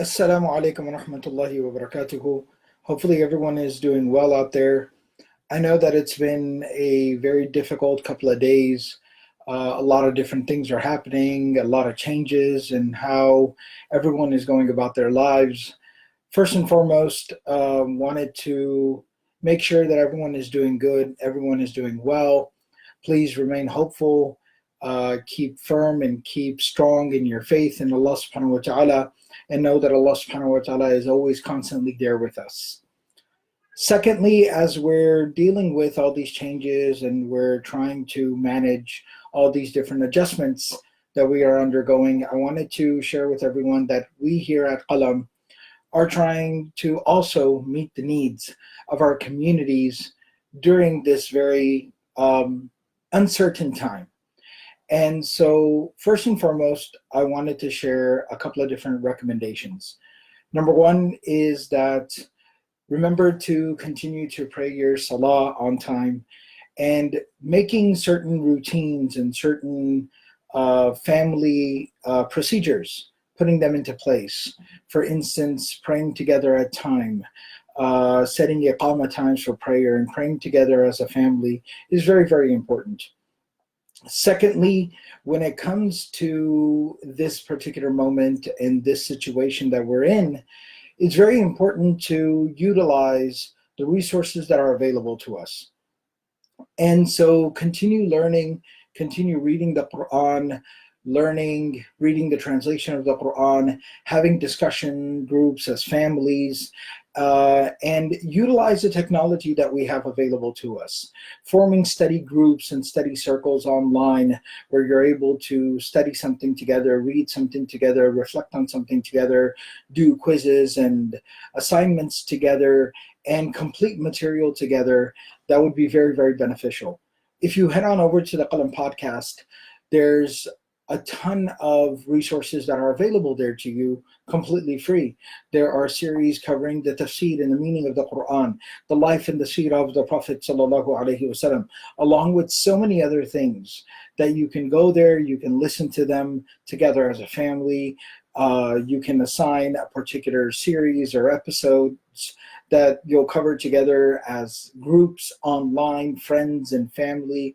Assalamu alaikum wa rahmatullahi wa barakatuhu. Hopefully, everyone is doing well out there. I know that it's been a very difficult couple of days. A lot of different things are happening, a lot of changes in how everyone is going about their lives. First and foremost, wanted to make sure that everyone is doing good, everyone is doing well. Please remain hopeful, keep firm, and keep strong in your faith in Allah subhanahu wa ta'ala, and know that Allah subhanahu wa ta'ala is always constantly there with us. Secondly, as we're dealing with all these changes and we're trying to manage all these different adjustments that we are undergoing, I wanted to share with everyone that we here at Qalam are trying to also meet the needs of our communities during this very uncertain time. And so, first and foremost, I wanted to share a couple of different recommendations. Number one is that remember to continue to pray your salah on time and making certain routines and certain family procedures, putting them into place. For instance, praying together at time, setting iqamah times for prayer, and praying together as a family is very, very important. Secondly, when it comes to this particular moment and this situation that we're in, it's very important to utilize the resources that are available to us. And so continue learning, continue reading the Quran, learning, reading the translation of the Quran, having discussion groups as families, and utilize the technology that we have available to us. Forming study groups and study circles online where you're able to study something together, read something together, reflect on something together, do quizzes and assignments together, and complete material together, that would be very, very beneficial. If you head on over to the Qalam podcast, there's a ton of resources that are available there to you completely free. There are series covering the tafsir and the meaning of the Quran, the life and the seerah of the Prophet sallallahu alaihi wasallam, along with so many other things that you can go there, you can listen to them together as a family. You can assign a particular series or episodes that you'll cover together as groups online, friends and family,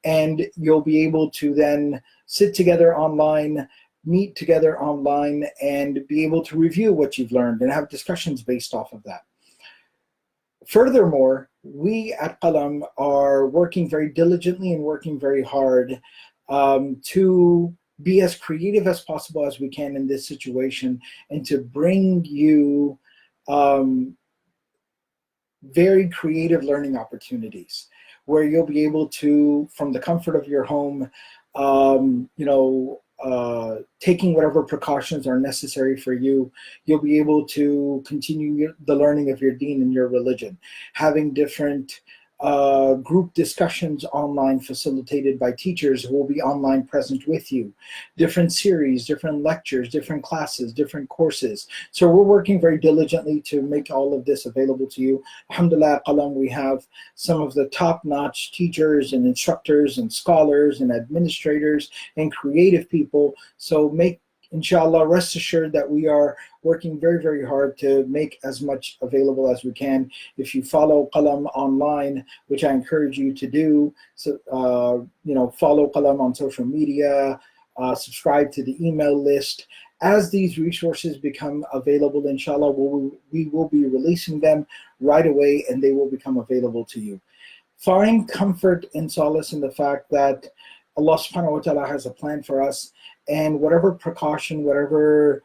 and you'll be able to then sit together online, meet together online, and be able to review what you've learned and have discussions based off of that. Furthermore, we at Qalam are working very diligently and working very hard to be as creative as possible as we can in this situation and to bring you very creative learning opportunities where you'll be able to, from the comfort of your home, taking whatever precautions are necessary for you, you'll be able to continue the learning of your deen and your religion, having different group discussions online facilitated by teachers who will be online present with you, different series, different lectures, different classes, different courses. So we're working very diligently to make all of this available to you. Alhamdulillah, Qalam, we have some of the top-notch teachers and instructors and scholars and administrators and creative people. So inshallah, rest assured that we are working very, very hard to make as much available as we can. If you follow Qalam online, which I encourage you to do, so follow Qalam on social media, subscribe to the email list. As these resources become available, inshallah, we will be releasing them right away and they will become available to you. Find comfort and solace in the fact that Allah subhanahu wa ta'ala has a plan for us, and whatever precaution, whatever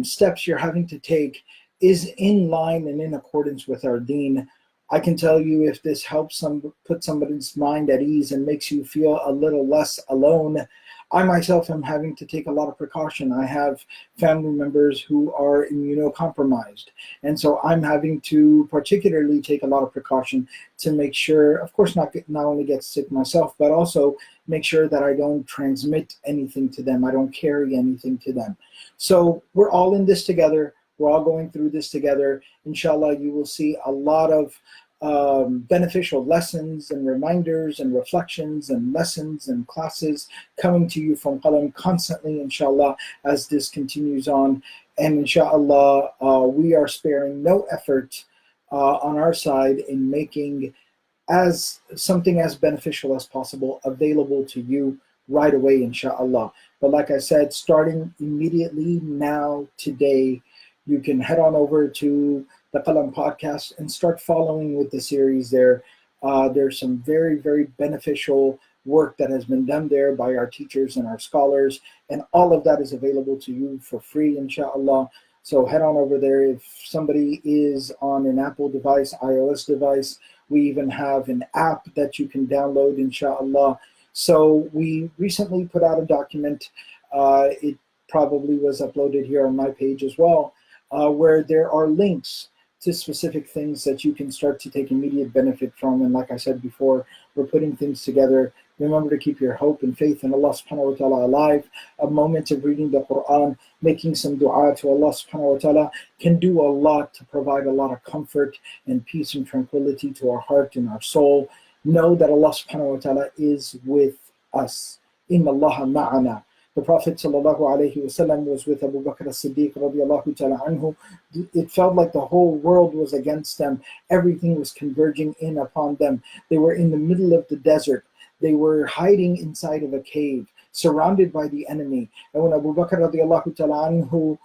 steps you're having to take is in line and in accordance with our deen. I can tell you, if this helps put somebody's mind at ease and makes you feel a little less alone, I myself am having to take a lot of precaution. I have family members who are immunocompromised, and so I'm having to particularly take a lot of precaution to make sure, of course, not only get sick myself, but also make sure that I don't transmit anything to them. I don't carry anything to them. So we're all in this together. We're all going through this together. Inshallah, you will see a lot of beneficial lessons and reminders and reflections and lessons and classes coming to you from Qalam constantly, inshallah, as this continues on. And inshallah, we are sparing no effort on our side in making as something as beneficial as possible available to you right away, inshallah. But like I said, starting immediately now, today, you can head on over to the Qalam podcast and start following with the series there. There's some very, very beneficial work that has been done there by our teachers and our scholars, and all of that is available to you for free, inshallah. So head on over there. If somebody is on an Apple device, iOS device, we even have an app that you can download, inshallah. So we recently put out a document. It probably was uploaded here on my page as well, where there are links to specific things that you can start to take immediate benefit from. And like I said before, we're putting things together. Remember to keep your hope and faith in Allah subhanahu wa ta'ala alive. A moment of reading the Quran, making some dua to Allah subhanahu wa ta'ala can do a lot to provide a lot of comfort and peace and tranquility to our heart and our soul. Know that Allah subhanahu wa ta'ala is with us. Inna Allah ma'ana. The Prophet sallallahu alaihi wasallam was with Abu Bakr as-Siddiq radiallahu ta'ala anhu. It felt like the whole world was against them. Everything was converging in upon them. They were in the middle of the desert. They were hiding inside of a cave, surrounded by the enemy. And when Abu Bakr radiallahu ta'ala anhu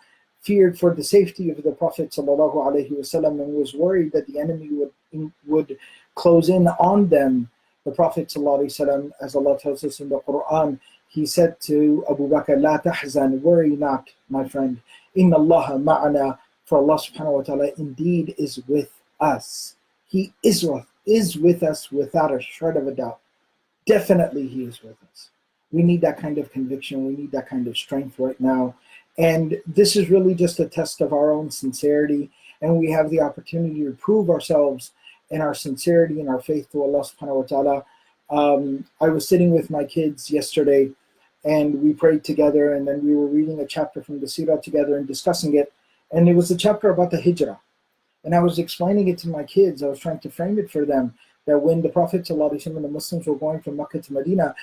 feared for the safety of the Prophet sallallahu alaihi wasallam and was worried that the enemy would close in on them, the Prophet sallallahu alaihi wasallam, as Allah tells us in the Quran, he said to Abu Bakr, "La tahzan, worry not, my friend. Inna Allah ma'ana, for Allah subhanahu wa ta'ala indeed is with us. He is with us without a shred of a doubt. Definitely He is with us." We need that kind of conviction. We need that kind of strength right now. And this is really just a test of our own sincerity. And we have the opportunity to prove ourselves in our sincerity and our faith to Allah subhanahu wa ta'ala. I was sitting with my kids yesterday and we prayed together, and then we were reading a chapter from the Sirah together and discussing it. And it was a chapter about the Hijrah. And I was explaining it to my kids. I was trying to frame it for them that when the Prophet ﷺ and the Muslims were going from Mecca to Medina,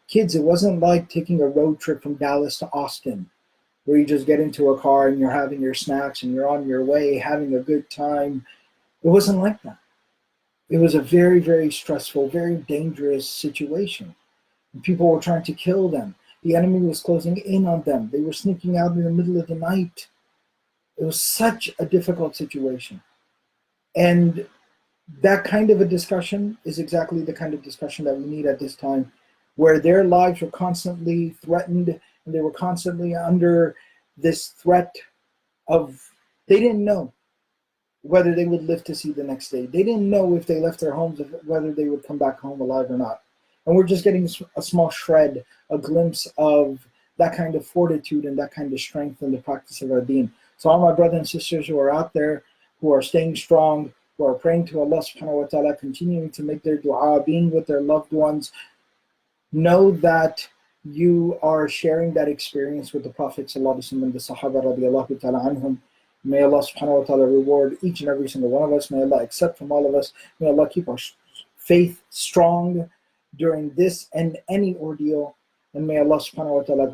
kids, it wasn't like taking a road trip from Dallas to Austin, where you just get into a car and you're having your snacks and you're on your way having a good time. It wasn't like that. It was a very, very stressful, very dangerous situation. And people were trying to kill them. The enemy was closing in on them. They were sneaking out in the middle of the night. It was such a difficult situation. And that kind of a discussion is exactly the kind of discussion that we need at this time, where their lives were constantly threatened and they were constantly under this threat of, they didn't know whether they would live to see the next day. They didn't know if they left their homes, whether they would come back home alive or not. And we're just getting a small shred, a glimpse of that kind of fortitude and that kind of strength in the practice of our deen. So all my brothers and sisters who are out there, who are staying strong, who are praying to Allah subhanahu wa ta'ala, continuing to make their dua, being with their loved ones, know that you are sharing that experience with the Prophet sallallahu alaihi wasallam and the Sahaba radiallahu ta'ala anhum. May Allah subhanahu wa ta'ala reward each and every single one of us. May Allah accept from all of us. May Allah keep our faith strong during this and any ordeal. And may Allah subhanahu wa ta'ala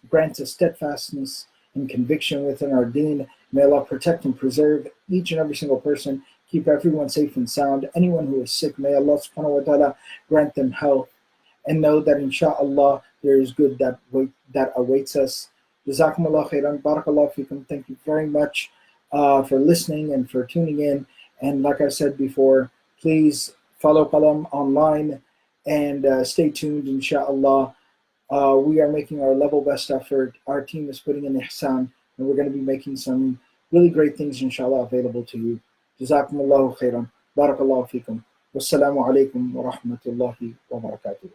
grant us steadfastness and conviction within our deen. May Allah protect and preserve each and every single person. Keep everyone safe and sound. Anyone who is sick, may Allah subhanahu wa ta'ala grant them health. And know that insha'Allah there is good that awaits us. Jazakumullah khairan. Barakallahu fikum. Thank you very much for listening and for tuning in. And like I said before, please follow Qalam online and stay tuned, insha'Allah. We are making our level best effort. Our team is putting in ihsan, and we're going to be making some really great things, inshallah, available to you. Jazakumullahu khairan. Barakallahu fikum. Wassalamu alaikum wa rahmatullahi wa barakatuh.